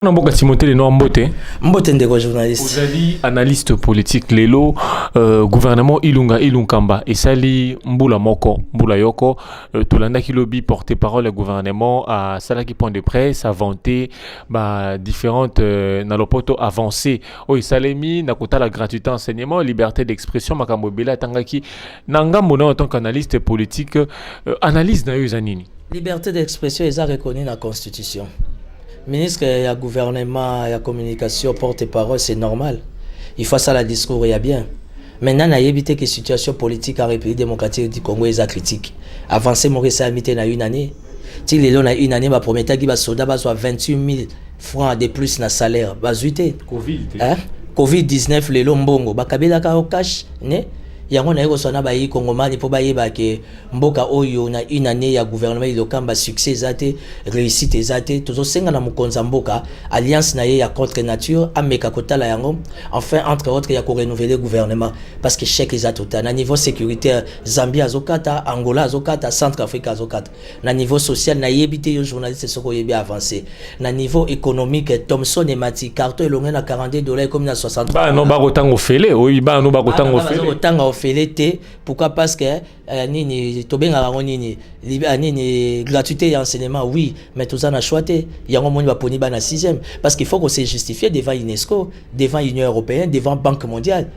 On a Timothée Lenoir Mbote. Mbote ndeko journaliste. Vous avez analyste politique lelo gouvernement Ilunkamba et sali Mbula Moko Mbula Yoko Tolanda Kilobi porte-parole du gouvernement à Salaki point de presse a vanté différentes nalopoto avancées au Salemi nakota la gratuité enseignement liberté d'expression makamobela tangaki nangamona en tant qu'analyste politique analyse na yuzanini. Liberté d'expression est reconnue dans la constitution. Ministre, il y a gouvernement, il y a communication, porte-parole, c'est normal. Il faut ça, le discours, il y a bien. Maintenant, il y a évité que la situation politique en République démocratique du Congo est critique. Avancer, mon récit a mis dans une année. Si les gens ont une année, ma promettais qu'il va soldat soit 28 000 francs de plus dans le salaire. Covid-19, les lombongo. Bakabela ka au cash, ne? Yango na yekosana ba yi kongomani po ba yeba ke mboka oyo na une année ya gouvernement ilokamba succès zate réussite zate tozo senga na mukonza mboka alliance na ye ya contre nature ameka kotala yango enfin entre autres ya ko renouveler gouvernement parce que chèque zatota na niveau sécuritaire Zambie azokata Angola azokata Centrafrique azokata na niveau social na yebité yo journaliste soko yebi avancer na niveau économique Thomson et Mati carton elonga na $40 comme na 60 ba no ba kotango fele oyi ba no ba kotango fele félété pourquoi parce que nini tobenga nini nini gratuité et enseignement oui mais tout ça n'a choisi il y a un monde va poni ba na 6e parce qu'il faut qu'on se justifie devant UNESCO devant l'Union européenne devant Banque mondiale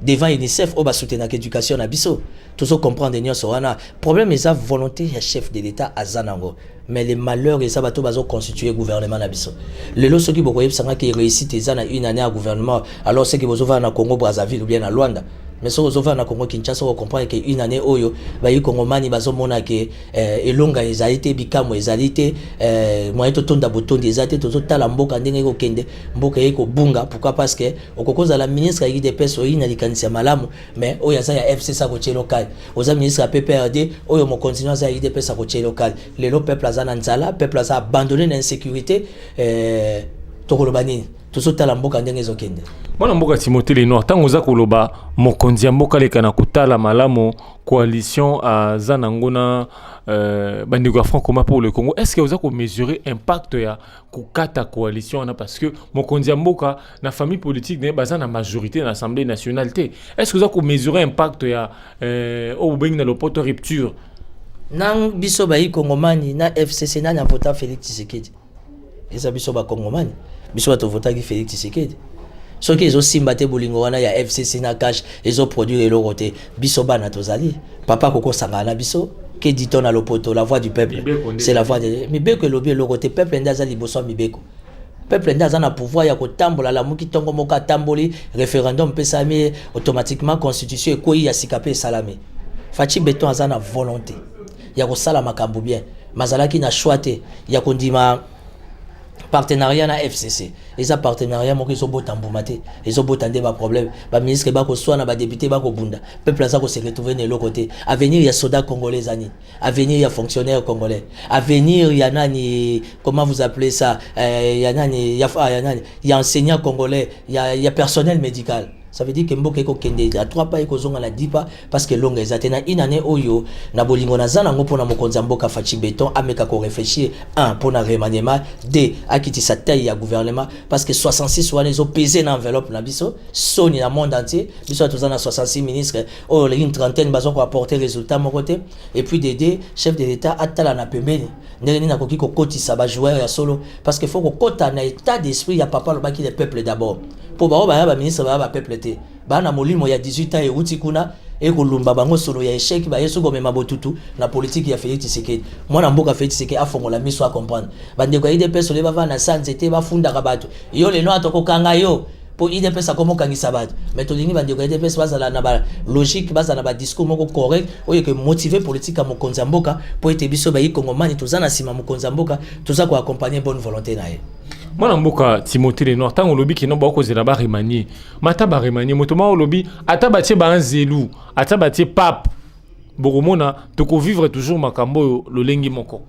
devant UNICEF au ba soutenir l'éducation na biso tout ça comprendre union sorana problème est sa volonté ya chef de l'état azanango mais les malheurs et ça bato bazo constituer gouvernement na biso le lo soki bokoyeb sanga ki réussite ezana une année à gouvernement alors c'est que bozo va na Congo Brazzaville ou bien na Luanda mais so ozova na Congo Kinshasa on comprend que une année oyo ba yi Congomani bazo mona ke elonga ezalité bikamo ezalité moyen to tonda botondi ezalité tozo tala mboka ndenge ko kende mboka yeko bunga pourquoi parce que okokoza la ministre ya IDPS oyi na likanisa malamu mais oya za ya FC sa ko tche local oza ministre ya PPRD oyo mo continuer za IDPS sa ko tche local le peuple azana nzala peuple a abandonné l'insécurité tokolobani tozo tala mboka ndenge ezokende. Mwana mboka Timothée Lenoir tango za koloba mokonzi mboka leka na kutala malamu coalition à Zanangona bandeko franco pour le Congo. Est-ce que vous avez mesurer impact ya kukata coalition parce que mokonzi mboka na famille politique ne baza na majorité dans l'Assemblée nationale té. Est-ce que vous avez mesurer impact ya au beng na lopoto rupture nang biso ba yi Kongomani na FCC na vota Félix Tshisekedi. Eza biso ba Kongomani biso ba to vota ki Félix Tshisekedi. Ce qui est aussi mbaté bolingo wana ya FCC na cash ezo produire le côté biso bana tozali papa koko sangana biso que dit-on à l'opoto la voix du peuple c'est la voix de mibeko lobby le côté peuple ndaza liboso mibeko peuple ndaza na pouvoir ya kotambola la muki tongo moka tamboli référendum pesami automatiquement constitution ekoyi ya sikape salame fachi beton azana volonté ya ko sala makambo bien mazalaki na choité ya kondima partenariat na FCC et ça partenariat mo kiso botambumate ils ont botandé ba problème ba ministre ba ko soit na ba député ba ko bunda peuple ça ko se retrouver de l'autre côté avenir ya soldats congolais ani avenir ya fonctionnaires congolais avenir ya nani comment vous appelez ça ya nani ya enseignants congolais ya personnel médical. Ça veut dire que mboka eko kende à 3 pas eko zonga na 10 pas parce que longa ezatena une année oyo na bolingo na zana ngo pona mokonza mboka fachi beton ameka ko réfléchir un pona remaniement deux akiti sa taille ya gouvernement parce que 66 wana ils ont pesé na enveloppe na biso soni na monde entier biso tozana 66 ministres oh une trentaine bazo ko apporter résultat mon côté et puis des chef de l'état atala na pembeni ndenge na koki ko kotisa ba joueur ya solo parce que faut ko kota na état d'esprit ya papa le baki le peuple d'abord pour ba ministre ba peuple bana molimo ya 18 ans et uti kuna e kolumba bango solo ya échec ba yeso gomema botutu na politique ya Félix Tshisekedi mwana mboka Félix Tshisekedi afongola miso a comprendre bande ko ide peso le bava na sanzete ba funda ka bato yo le no atoko kanga yo po ide pesa komo kangisa bato mais to lingi bande ko ide peso bazala na ba logique bazala ba discours moko correct oyo ke motiver politique mo konza mboka po ete biso ba yi Kongomani tozana sima mo konza mboka toza ko accompagner bonne volonté na ye. Mwana mboka Timothée Lenoir tango lobi ki no ba ko zela ba remanier mata ba remanier motoma lobi ata ba tie ba nzelu ata ba tie pape bokomona to ko vivre toujours makambo lolengi moko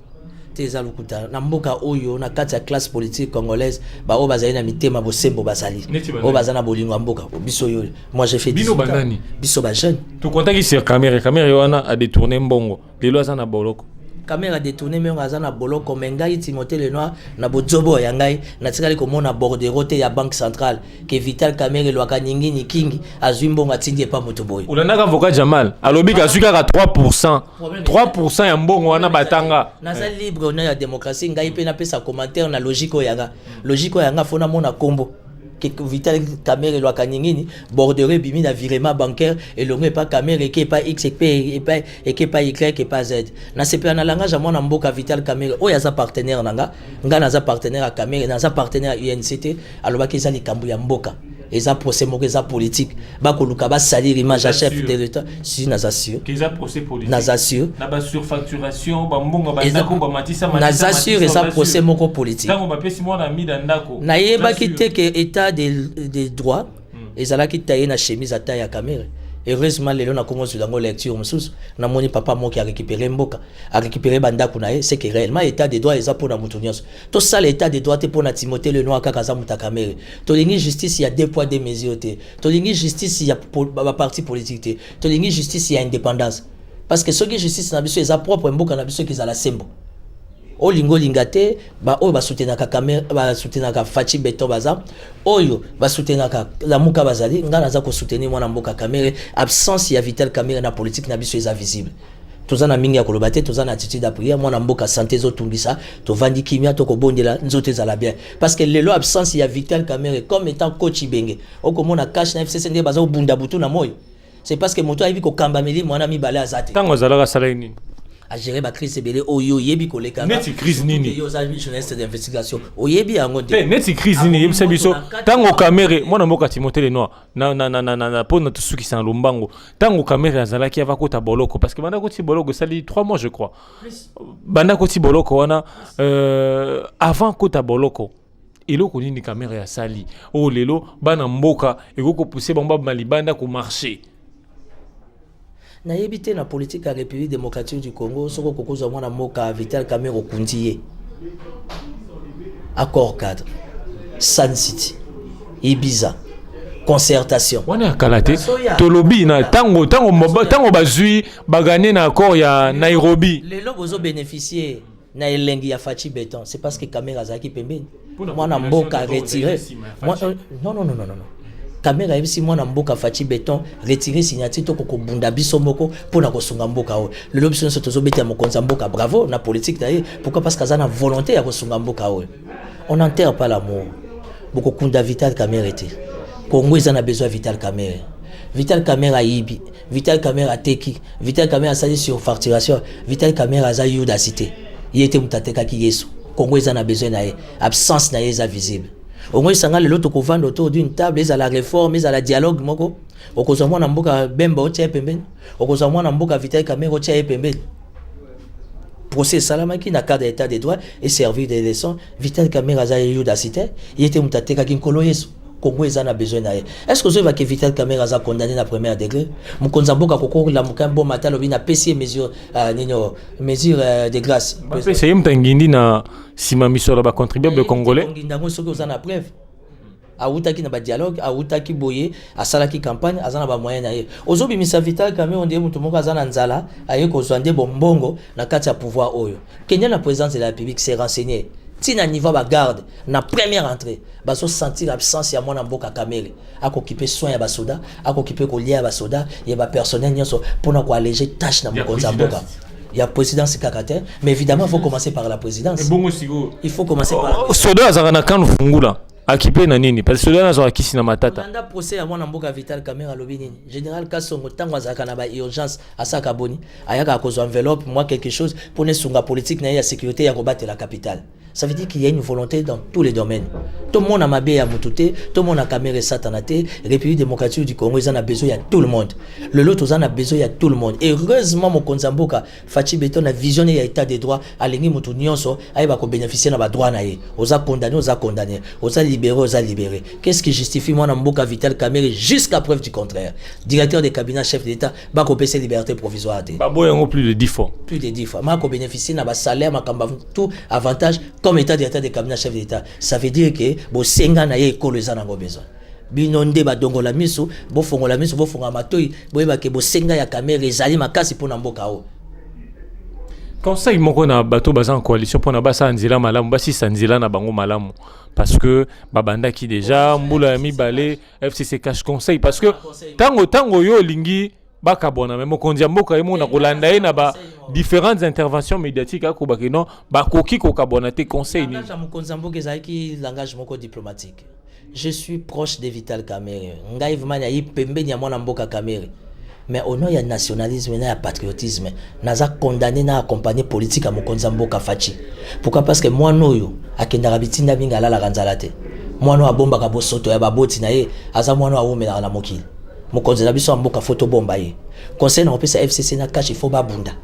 teza lukuta na mboka oyo na kati ya classe politique congolaise ba o bazali na mitema bosembo basali o bazana bolingo mboka biso yo moi j'ai fait bino banani biso ba jeune to contaki sur caméra wana a détourner mbongo lelo azana boloko caméra détourné mais on a na bolo comme ngai Timothée Lenoir na bozobo ya ngai na tikali ko mona bordereau te ya banque centrale que Vital Kamerhe lwaka ningi ni kingi azwimbo ngatindi pa moto boy ulanda avocat Jamal alobi ka suka ka 3% ya mbongo wana batanga naza libre on a la démocratie ngai pe na pesa commentaire na logique yanga fona mona kombo que Vital Kamerhe lwaka ningini bordereau bimi na virement bancaire et longue pas Kamerhe qui pas X et pas Y et pas Z na sepa na langage à mona mboka Vital Kamerhe o ya za partenaire nga naza partenaire à Kamerhe naza partenaire à UNCT aloba ki za likambu ya mboka eza procès moko eza politique bakoluka basalir image à chef de l'état si naza sûr eza procès politique naza sûr na ba surfacturation ba mbongo ba ndako ba matisa naza sûr eza procès moko politique tango ba pesi mwana mida ndako na yeba ki te que état de droit ezala ki taye na chemise à taille à Kamerhe. Heureusement lelo na kongo zulango lecture msusu na moni papa moki a récupéré mboka a récupéré bandako na ye c'est que réellement état de droit eza pona mutu nyonso to ça l'état de droit te pona Timothée Lenoir kaka za muta Kamerhe to lingi justice ya 2 poids 2 mesures te to lingi justice ya ba parti politique te to lingi justice ya indépendance parce que ce qui justice na biso eza propre mboka na biso ki za la sembo olingo lingate ba oyo basutenaka Kamerhe basutenaka Fachi Beton baza oyo basutenaka la muka bazali ngana za ko soutenir mwana mboka Kamerhe absence ya Vital Kamerhe na politique na biso eza visible tozana mingi ya koloba te tozana attitude à prière mwana mboka santé zo tungisa to vandi kimia to ko bondela nzote za la bien parce que lelo absence ya Vital Kamerhe comme étant coach Ibenge okomona cash na FCC ndé baza obunda butu na moyo c'est parce que moto ayibi ko kamba meli mwana mibale azate tango zalaka sala nini à gérer ma crise belle oyo yebi koleka neti crise nini yo za journaliste d'investigation oyebi yango te neti crise nini yebisa biso tango Kamerhe mwana mboka Timothée Lenoir na pona tusuki sa lombango tango Kamerhe azalaki ava kota boloko parce que banda koti boloko sali 3 mois je crois banda koti boloko wana avant kota boloko eloko nini Kamerhe ya sali o lelo bana mboka ekoko pousser bamba malibanda ko marcher na yebite na politique ya République démocratique du Congo soko kokoza mwana moka Vital Kamerhe okundiye accord cadre Sun City Ibiza concertation wana kalate tolobi na tango bazui bagane na accord ya Nairobi lelo bozo bénéficier na elengi ya Fachi Beton c'est parce que Kamerhe azaki pembeni mwana mboka retiré non Kamerhe yebisi mwana mboka Fachi Beton retirer signature to ko bunda biso moko pona ko sunga mboka o lelo biso nso tozo beta mokonza mboka bravo na politique d'ailleurs pourquoi parce que ça na volonté ya ko sunga mboka o on n'enterre pas l'amour boko kunda Vital Kamerhe te Congo ils en a besoin Vital Kamerhe ayibi Vital Kamerhe ateki Vital Kamerhe asali sur facturation Vital Kamerhe aza yudacité yete mutateka ki Yesu Congo ils en a besoin na absence na eza visible au moins sanga le loto ko vendre autour d'une table ils à la réforme ils à la dialogue moko okozwa mwana mboka Bemba otia pembeni okozwa mwana mboka Vital Kamerhe otia pembeni procès salamaki na cadre d'état de droit et servir des leçons Vital Kamerhe aza yudacité yete mutateka ki nkolo Yesu Congo ils en a besoin na est-ce que va que Vital Kamerhe aza condamné na premier degré mukonza mboka kokoko la mukambo matalo bina PC mesure de grâce c'est mtangindi na sima misoro ba contribuable congolais ndango soki ozana preuve autaki na ba dialogue autaki boye asalaki campagne azana ba moyen na ye ozobimisa Vital Kamerhe on dit mutu moko azana nzala aye ko zwande bombongo na kati ya pouvoir oyo Kenya la présidence de la République s'est renseigné tina niveau ba garde na première entrée baso sentir l'absence ya mwana mboka Kamerhe akokipe soin ya basoda akokipe ko lia basoda ya ba personnel nyonso pona ko alléger tâche na mokonza mboka ya présidence kakate mais évidemment il faut commencer par la présidence il faut commencer par soda azana kan fungula akipe na nini parce que soda nazo akisi na matata nanda procès ya mwana mboka Vital Kamerhe alobi nini général Kasongo tango azaka na ba urgence asaka boni ayaka ko enveloppe moi quelque chose pour ne sunga politique na ya sécurité ya kobatela la capitale. Ça veut dire qu'il y a une volonté dans tous les domaines. Tout le monde a mabé à Moutoute, tout le monde a Kamerhe Satanate, République démocratique du Congo, ils en a besoin, il y a tout le monde. Le lot, ils en a besoin, il y a tout le monde. Et heureusement, mon Konzamboka, Fachi Beton a visionné l'état des droits, à l'ennemi Moutou Nyonso, à bénéficier de droit naïe. Aux a condamné, aux a libéré. Qu'est-ce qui justifie moi, Namboka Vital Kamerhe, jusqu'à preuve du contraire? Directeur des cabinets, chef d'État, Bako PC liberté provisoire. Babo, plus de 10 fois. Plus de 10 fois. Mako bénéficier de salaire, tout avantage. Comme état directeur des cabinets chef d'État, ça veut dire que bo senga na ye ekolo eza nango besoin. Binonde ba dongola miso, bo fongola matoi, bo yeba ke bo senga ya Kamerhe ezali makasi pona mboka o. Conseil moko na bato baza en coalition pour na basa nzela malamu basi sanzela na bango malamu parce que babanda qui déjà mbula ya mibale FCC cash conseil parce que tango yo lingi bakabona même kondia mboka yemo na kolanda ye na ba différentes interventions médiatiques akobaki non bakoki ko kabona te conseil ni langage mokonza mboka ezalaki langage moko diplomatique. Je suis proche de Vital Kamerhe ngai vraiment ya pembeni ya mwana mboka Kamerhe. Mais au nom, il y a nationalisme, il y a patriotisme. Naza condamné na accompagner politique à Mokonza Mboka Fachi. Pourquoi? Parce que moi noyo akendaka bitinda binga la ranzalate. Moi no abomba ka bosoto ya baboti na ye, aza moi no awomela na mokili. Mokonza na biso mboka photo bomba ye. Conseil na opesa FCC na cash il faut ba bunda.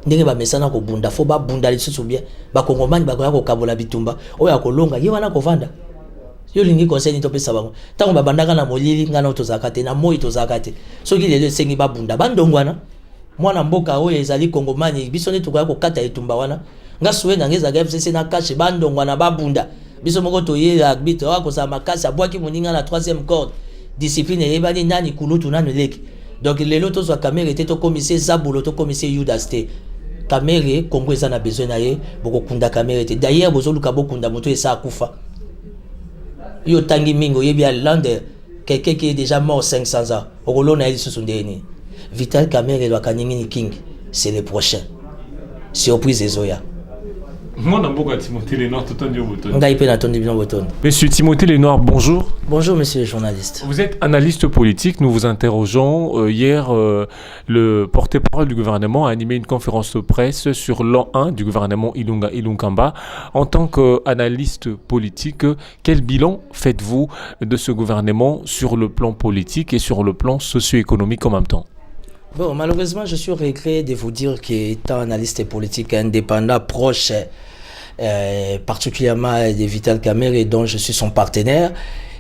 Ndenge ba mesana ko bunda, faut ba bunda lisusu bien. Ba kongomani ba ko kabola bitumba. Oya ko longa ye wana ko vanda. Yo lingi conseil ni topesa bango tango babandaka na molili ngana tozaka te na moi tozaka te soki lelo esengi babunda bandongwana mwana mboka oyo ezali kongomani biso ne tokoya kokata etumba wana nga suwe na ngeza FCC na kashe bandongwana babunda biso moko toyela arbitre wa kosa makasi abwaki moninga na 3e corde discipline ebani nani kulutu nanu leki donc lelo tozwa Kamerhe te to commissaire Zabulo to commissaire Yudas te Kamerhe Congo eza na besoin na ye boko kunda Kamerhe te d'ailleurs bozoluka bokunda moto esa akufa. Yo tangi mingo yebi à l'ande quelqu'un qui est déjà mort 500 ans. Okolo na eli susundeni. Vital Kamerhe wa kaningini king, c'est le prochain. Surprise ezoya. Moi namboka Timothée Lenoir tout en boton. Ngai pe na tondi bino boton. Monsieur Timothée Lenoir, bonjour. Bonjour monsieur le journaliste. Vous êtes analyste politique, nous vous interrogeons. Hier, le porte-parole du gouvernement a animé une conférence de presse sur l'an 1 du gouvernement Ilunga Ilunkamba. En tant qu'analyste politique, quel bilan faites-vous de ce gouvernement sur le plan politique et sur le plan socio-économique en même temps? Bon, malheureusement, je suis au regret de vous dire qu'étant analyste politique indépendant, proche particulièrement de Vital Kamerhe, dont je suis son partenaire,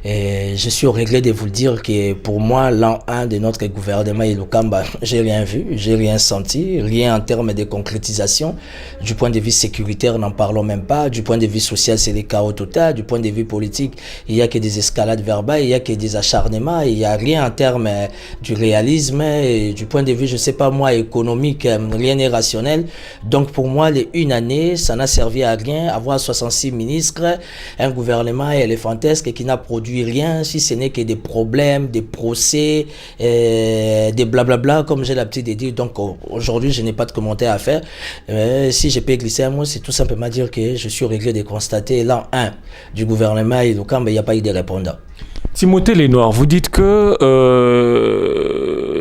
je suis au regret de vous dire que pour moi, l'an 1 de notre gouvernement Ilukamba, j'ai rien vu, j'ai rien senti, rien en termes de concrétisation. Du point de vue sécuritaire, n'en parlons même pas. Du point de vue social, c'est le chaos total. Du point de vue politique, il n'y a que des escalades verbales, il n'y a que des acharnements, il n'y a rien en termes du réalisme. Et du point de vue, je sais pas moi, économique, rien n'est rationnel. Donc pour moi, les une année, ça n'a servi à rien. Avoir 66 ministres, un gouvernement éléphantesque qui n'a produit rien, si ce n'est que des problèmes, des procès, des blablabla, comme j'ai l'habitude de dire. Donc aujourd'hui, je n'ai pas de commentaire à faire. Si je peux glisser un mot, c'est tout simplement dire que je suis au regret de constater l'an 1 du gouvernement Ilukamba, il n'y a pas eu de répondant. Timothée Lenoir, vous dites que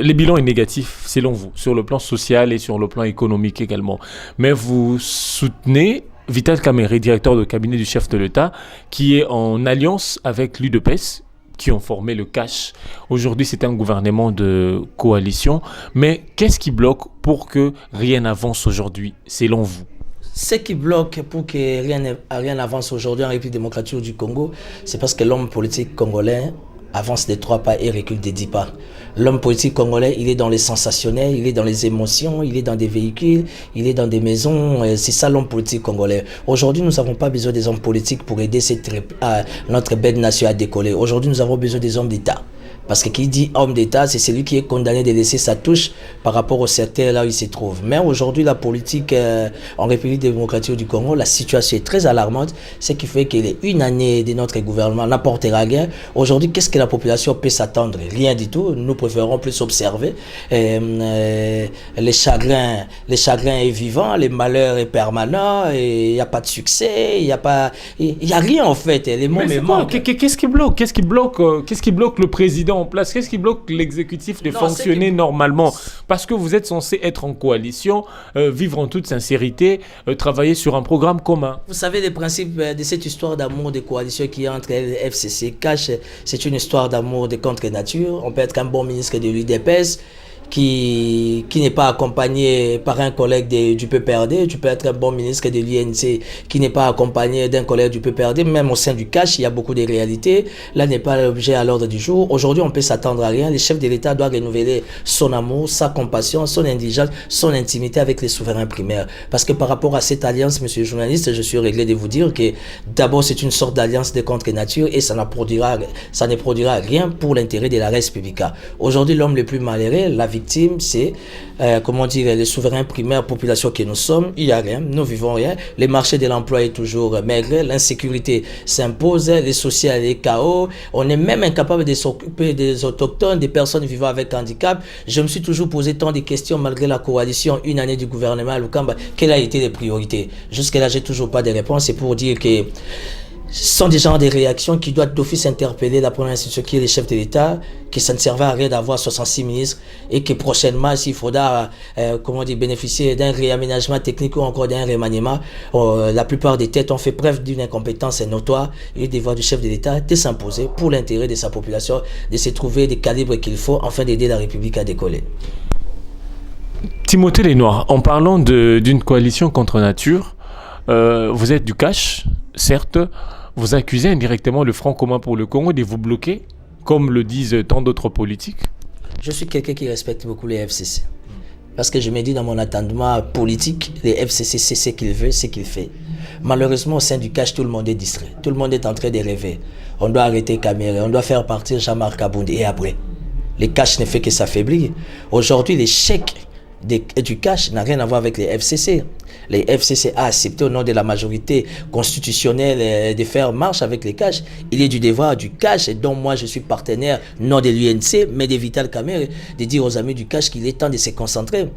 le bilan est négatif, selon vous, sur le plan social et sur le plan économique également. Mais vous soutenez Vital Kamerhe, directeur de cabinet du chef de l'État, qui est en alliance avec l'UDPS, qui ont formé le CACH. Aujourd'hui, c'est un gouvernement de coalition. Mais qu'est-ce qui bloque pour que rien n'avance aujourd'hui, selon vous? Ce qui bloque pour que rien n'avance aujourd'hui en République démocratique du Congo, c'est parce que l'homme politique congolais avance de 3 pas et recule de 10 pas. L'homme politique congolais, il est dans les sensationnels, il est dans les émotions, il est dans des véhicules, il est dans des maisons. C'est ça l'homme politique congolais. Aujourd'hui, nous n'avons pas besoin des hommes politiques pour aider notre belle nation à décoller. Aujourd'hui, nous avons besoin des hommes d'État. Parce que qui dit homme d'État, c'est celui qui est condamné de laisser sa touche par rapport au secteur là où il se trouve. Mais aujourd'hui, la politique en République démocratique du Congo, la situation est très alarmante, ce qui fait que les une année de notre gouvernement n'apportera rien. Aujourd'hui, qu'est-ce que la population peut s'attendre? Rien du tout. Nous préférons plus observer. Les chagrins est vivant, les malheurs est permanent, il n'y a pas de succès, il n'y a rien en fait. Les mots me manquent. Qu'est-ce qui bloque? Qu'est-ce qui bloque le président en place? Qu'est-ce qui bloque l'exécutif de fonctionner normalement? Parce que vous êtes censé être en coalition, vivre en toute sincérité, travailler sur un programme commun. Vous savez, le principe de cette histoire d'amour de coalition qui est entre FCC et CACH, c'est une histoire d'amour de contre-nature. On peut être un bon ministre de l'UDPS qui n'est pas accompagné par un collègue du PPRD. Tu peux être un bon ministre de l'INC qui n'est pas accompagné d'un collègue du PPRD. Même au sein du CACH, il y a beaucoup de réalités. Là n'est pas l'objet à l'ordre du jour. Aujourd'hui, on peut s'attendre à rien. Le chef de l'État doit renouveler son amour, sa compassion, son indigence, son intimité avec les souverains primaires. Parce que par rapport à cette alliance, monsieur le journaliste, je suis réglé de vous dire que d'abord, c'est une sorte d'alliance de contre-nature et ça ne produira rien pour l'intérêt de la Res Publica. Aujourd'hui, l'homme le plus malheureux, la victime victimes, c'est, comment dire, les souverains primaires, population que nous sommes. Il n'y a rien, nous vivons rien. Le marché de l'emploi est toujours maigre, l'insécurité s'impose, les social est chaos. On est même incapable de s'occuper des autochtones, des personnes vivant avec handicap. Je me suis toujours posé tant de questions malgré la coalition, une année du gouvernement à Lukamba. Quelles ont été les priorités? Jusque-là, j'ai toujours pas de réponse. C'est pour dire que ce sont des genres de réactions qui doivent d'office interpeller la première institution qui est le chef de l'État, que ça ne servait à rien d'avoir 66 ministres et que prochainement, s'il faudra bénéficier d'un réaménagement technique ou encore d'un remaniement, la plupart des têtes ont fait preuve d'une incompétence notoire et le devoir du chef de l'État de s'imposer pour l'intérêt de sa population, de se trouver des calibres qu'il faut afin d'aider la République à décoller. Timothée Lenoir, en parlant d'une coalition contre nature, vous êtes du cash, certes. Vous accusez indirectement le Front commun pour le Congo de vous bloquer, comme le disent tant d'autres politiques. Je suis quelqu'un qui respecte beaucoup les FCC. Parce que je me dis dans mon attendement politique, les FCC, c'est ce qu'ils veulent, c'est qu'ils font. Malheureusement, au sein du cash, tout le monde est distrait. Tout le monde est en train de rêver. On doit arrêter Kamere, on doit faire partir Jean-Marc Abound. Et après, les cash ne fait que s'affaiblir. Aujourd'hui, l'échec du cash n'a rien à voir avec les FCC. Les FCC a accepté au nom de la majorité constitutionnelle de faire marche avec les cash. Il est du devoir du cash, et dont moi je suis partenaire, non de l'UNC, mais de Vital Kamerhe, de dire aux amis du cash qu'il est temps de se concentrer,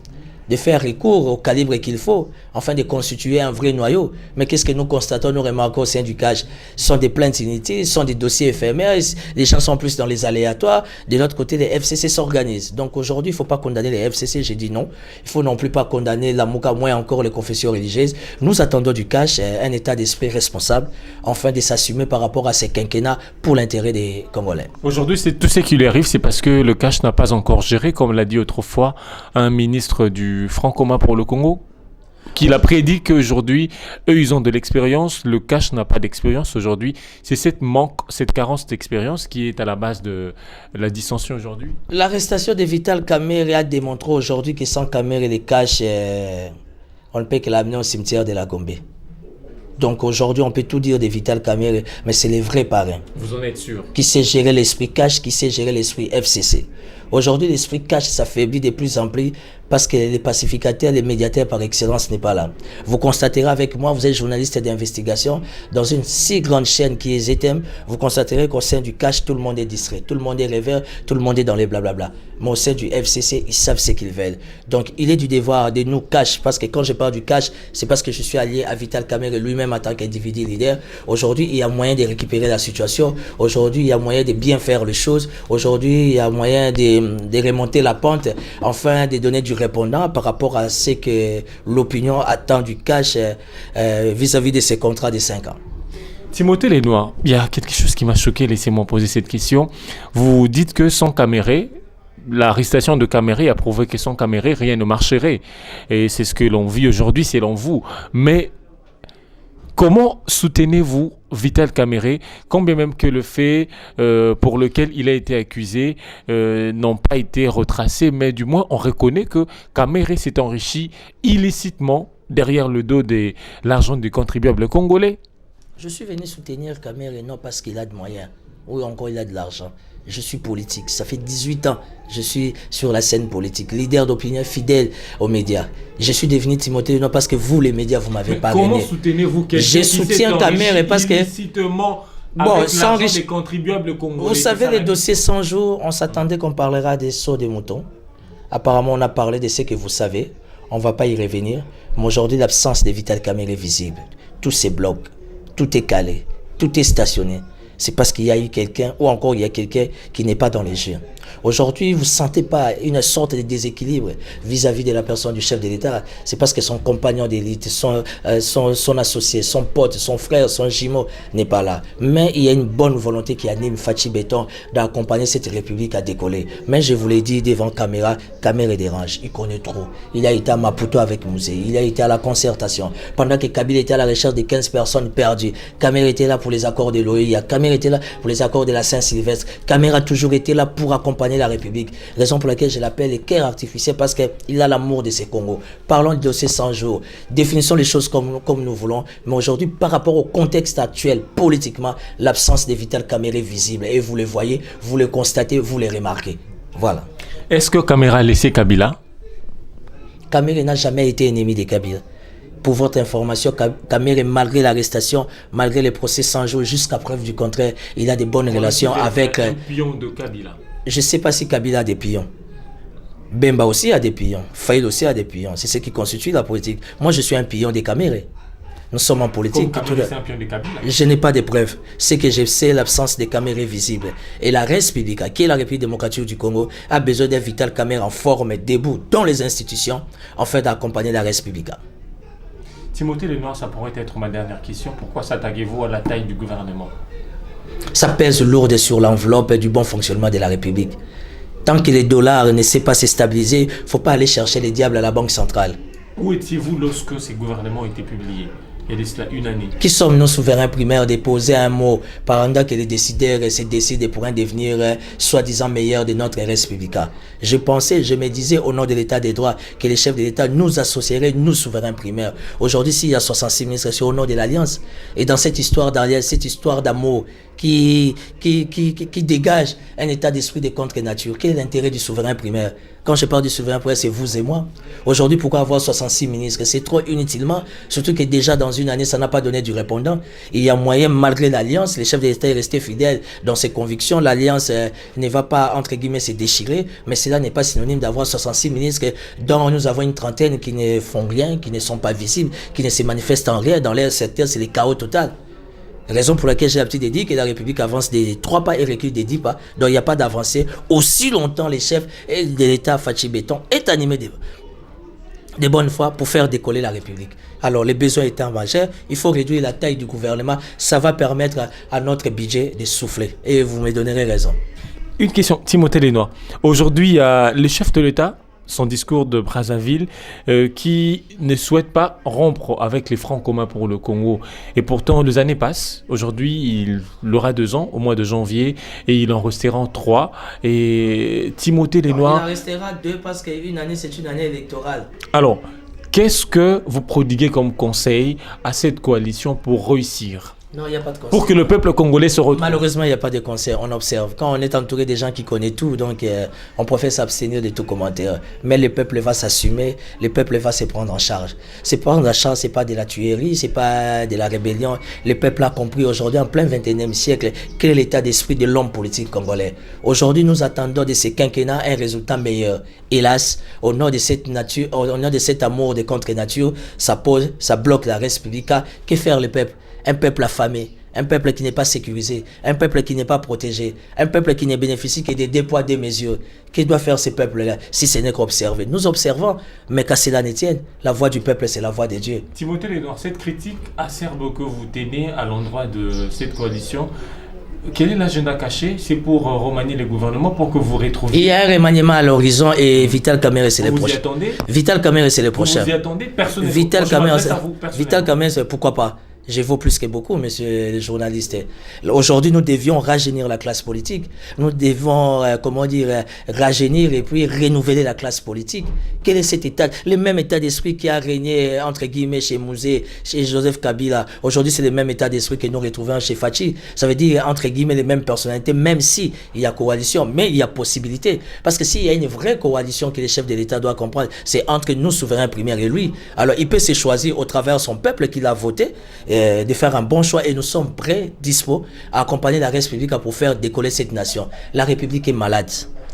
de faire recours au calibre qu'il faut, afin de constituer un vrai noyau. Mais qu'est-ce que nous constatons, nous remarquons au sein du cash? Ce sont des plaintes inutiles, ce sont des dossiers éphémères, les gens sont plus dans les aléatoires. De l'autre côté, les FCC s'organisent. Donc aujourd'hui, il ne faut pas condamner les FCC, j'ai dit non. Il ne faut non plus pas condamner la Mouka, moins encore les confessions religieuses. Nous attendons du cash un état d'esprit responsable, afin de s'assumer par rapport à ces quinquennats pour l'intérêt des Congolais. Aujourd'hui, tout ce qui lui arrive, c'est parce que le cash n'a pas encore géré, comme l'a dit autrefois un ministre du Front commun pour le Congo, qu'il a prédit qu'aujourd'hui, eux, ils ont de l'expérience, le cash n'a pas d'expérience aujourd'hui. C'est cette carence d'expérience qui est à la base de la dissension aujourd'hui. L'arrestation de Vital Kamerhe a démontré aujourd'hui que sans Kamerhe, les cash, on ne peut que l'amener au cimetière de la Gombe. Donc aujourd'hui, on peut tout dire de Vital Kamerhe, mais c'est les vrais parrains. Vous en êtes sûr? Qui sait gérer l'esprit cash, qui sait gérer l'esprit FCC. Aujourd'hui, l'esprit cash s'affaiblit de plus en plus parce que les pacificateurs, les médiateurs par excellence n'est pas là. Vous constaterez avec moi, vous êtes journaliste d'investigation, dans une si grande chaîne qui est ZM, vous constaterez qu'au sein du cash, tout le monde est distrait, tout le monde est rêveur, tout le monde est dans les blablabla. Mais au sein du FCC, ils savent ce qu'ils veulent. Donc, il est du devoir de nous cash, parce que quand je parle du cash, c'est parce que je suis allié à Vital Kamerhe lui-même en tant qu'individu leader. Aujourd'hui, il y a moyen de récupérer la situation. Aujourd'hui, il y a moyen de bien faire les choses. Aujourd'hui, il y a moyen de remonter la pente, enfin de donner du répondant par rapport à ce que l'opinion attend du cash vis-à-vis de ces contrats de 5 ans. Timothée Lenoir, il y a quelque chose qui m'a choqué, laissez-moi poser cette question. Vous dites que sans Kamerhe, l'arrestation de Kamerhe a prouvé que sans Kamerhe, rien ne marcherait. Et c'est ce que l'on vit aujourd'hui, selon vous. Mais comment soutenez-vous Vital Kamerhe, quand bien même que le fait pour lequel il a été accusé n'ont pas été retracés, mais du moins on reconnaît que Kamerhe s'est enrichi illicitement derrière le dos de l'argent des contribuables congolais? Je suis venu soutenir Kamerhe non parce qu'il a de moyens, ou encore il a de l'argent. Je suis politique, ça fait 18 ans je suis sur la scène politique, leader d'opinion fidèle aux médias. Je suis devenu Timothée Lenoir parce que vous, les médias, vous m'avez pas Comment gagné. soutenez-vous quelqu'un Je soutiens Kamerhe parce que... Bon, sans des contribuables congolais. Vous savez, les dossiers 100 jours, on s'attendait qu'on parlera des sauts des moutons. Apparemment, on a parlé de ce que vous savez. On ne va pas y revenir. Mais aujourd'hui, l'absence de Vital Kamerhe est visible. Tout se bloque. Tout est calé. Tout est stationné. C'est parce qu'il y a eu quelqu'un, ou encore il y a quelqu'un qui n'est pas dans les jeux. Aujourd'hui, vous ne sentez pas une sorte de déséquilibre vis-à-vis de la personne du chef de l'État. C'est parce que son compagnon d'élite, son associé, son pote, son frère, son jumeau n'est pas là. Mais il y a une bonne volonté qui anime Fachi Béton d'accompagner cette République à décoller. Mais je vous l'ai dit devant caméra, Kamerhe dérange. Il connaît trop. Il a été à Maputo avec Mouzé. Il a été à la concertation. Pendant que Kabila était à la recherche de 15 personnes perdues, Kamerhe était là pour les accords de l'OEA. Kamerhe était là pour les accords de la Saint-Sylvestre. Kamerhe a toujours été là pour accompagner la République. Raison pour laquelle je l'appelle le cœur artificiel parce qu'il a l'amour de ces Congos. Parlons du dossier 100 jours. Définissons les choses comme nous voulons. Mais aujourd'hui, par rapport au contexte actuel, politiquement, l'absence de Vital Kamerhe est visible. Et vous le voyez, vous le constatez, vous le remarquez. Voilà. Est-ce que Kamera a laissé Kabila? Kamere n'a jamais été ennemi de Kabila. Pour votre information, Kamere, malgré l'arrestation, malgré les procès sans jour, jusqu'à preuve du contraire, il a de bonnes relations avec... Un pion de Kabila. Je ne sais pas si Kabila a des pions. Bemba aussi a des pions. Faïd aussi a des pions. C'est ce qui constitue la politique. Moi, je suis un pion de Kamere. Nous sommes en politique. C'est un pion de Kabila. Je n'ai pas de preuves. Ce que je sais, l'absence de Kamere visible. Et la Res Publica, qui est la République démocratique du Congo, a besoin d'un Vital Kamere en forme, debout, dans les institutions, en fait d'accompagner la Res Publica. Timothée Lenoir, ça pourrait être ma dernière question. Pourquoi s'attaquez-vous à la taille du gouvernement? Ça pèse lourd sur l'enveloppe du bon fonctionnement de la République. Tant que les dollars ne sait pas se stabiliser, il ne faut pas aller chercher les diables à la Banque centrale. Où étiez-vous lorsque ces gouvernements ont été publiés? Il y a de cela une année. Qui sommes-nous souverains primaires de poser un mot pendant que les décideurs se décident pour un devenir soi-disant meilleur de notre res publica? Je pensais, je me disais au nom de l'état des droits que les chefs de l'état nous associeraient, nous souverains primaires. Aujourd'hui, s'il y a 66 ministres, c'est au nom de l'Alliance. Et dans cette histoire d'alliance, cette histoire d'amour qui dégage un état d'esprit de contre-nature, quel est l'intérêt du souverain primaire? Quand je parle du souverain primaire, c'est vous et moi. Aujourd'hui, pourquoi avoir 66 ministres? C'est trop inutilement, surtout que déjà dans une année, ça n'a pas donné du répondant. Il y a moyen, malgré l'Alliance, les chefs de l'État sont restés fidèles dans ses convictions. L'Alliance ne va pas, entre guillemets, se déchirer, mais cela n'est pas synonyme d'avoir 66 ministres dont nous avons une trentaine qui ne font rien, qui ne sont pas visibles, qui ne se manifestent en rien. Dans l'air secteur, c'est le chaos total. Raison pour laquelle j'ai l'habitude de dire que la République avance des 3 pas et recule des 10 pas. Donc il n'y a pas d'avancée. Aussi longtemps, les chefs de l'État Fachi Béton est animé de bonne foi pour faire décoller la République. Alors les besoins étant majeurs, il faut réduire la taille du gouvernement. Ça va permettre à notre budget de souffler. Et vous me donnerez raison. Une question, Timothée Lenoir. Aujourd'hui, il y a le chef de l'État, son discours de Brazzaville, qui ne souhaite pas rompre avec les francs communs pour le Congo. Et pourtant, les années passent. Aujourd'hui, il aura 2 ans, au mois de janvier, et il en restera 3. Et Timothée Lenoir... Il en restera 2 parce qu'une année, c'est une année électorale. Alors, qu'est-ce que vous prodiguez comme conseil à cette coalition pour réussir? Non, il n'y a pas de conseil. Pour que le peuple congolais se retrouve. Malheureusement, il n'y a pas de conseil. On observe. Quand on est entouré des gens qui connaissent tout, donc on préfère s'abstenir de tout commentaire. Mais le peuple va s'assumer, le peuple va se prendre en charge. Se prendre en charge, ce n'est pas de la tuerie, ce n'est pas de la rébellion. Le peuple a compris aujourd'hui, en plein 21e siècle, quel est l'état d'esprit de l'homme politique congolais. Aujourd'hui, nous attendons de ce quinquennat un résultat meilleur. Hélas, au nom de cette nature, au nom de cet amour de contre-nature, ça bloque la res publica. Que faire le peuple? Un peuple affamé, un peuple qui n'est pas sécurisé, un peuple qui n'est pas protégé, un peuple qui ne bénéficie que des 2 poids 2 mesures. Que doit faire ce peuple-là si ce n'est qu'observer? Nous observons, mais qu'à cela ne tienne, la voix du peuple, c'est la voix de Dieu. Timothée Lenoir, cette critique acerbe que vous tenez à l'endroit de cette coalition, quel est l'agenda caché? C'est pour remanier le gouvernement, pour que vous retrouviez... Il y a un remaniement à l'horizon et Vital Kamere, c'est le prochain. Vous y attendez? Vital Kamere, c'est le prochain. Vous y attendez? Personnellement. Vital Kamere, pourquoi pas? Je vaux plus que beaucoup, monsieur le journaliste. Aujourd'hui, nous devions rajeunir la classe politique. Nous devons, rajeunir et puis renouveler la classe politique. Quel est cet état? Le même état d'esprit qui a régné, entre guillemets, chez Mouzé, chez Joseph Kabila. Aujourd'hui, c'est le même état d'esprit que nous retrouvons chez Fachi. Ça veut dire, entre guillemets, les mêmes personnalités, même si il y a coalition, mais il y a possibilité. Parce que s'il y a une vraie coalition que les chefs de l'État doivent comprendre, c'est entre nous, souverains primaires, et lui. Alors, il peut se choisir au travers de son peuple qui l'a voté, de faire un bon choix, et nous sommes prêts, dispo, à accompagner la République pour faire décoller cette nation. La République est malade.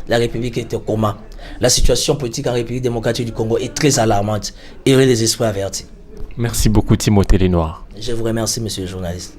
La République est au coma. La situation politique en République démocratique du Congo est très alarmante. Et les esprits avertis. Merci beaucoup, Timothée Lenoir. Je vous remercie, monsieur le journaliste.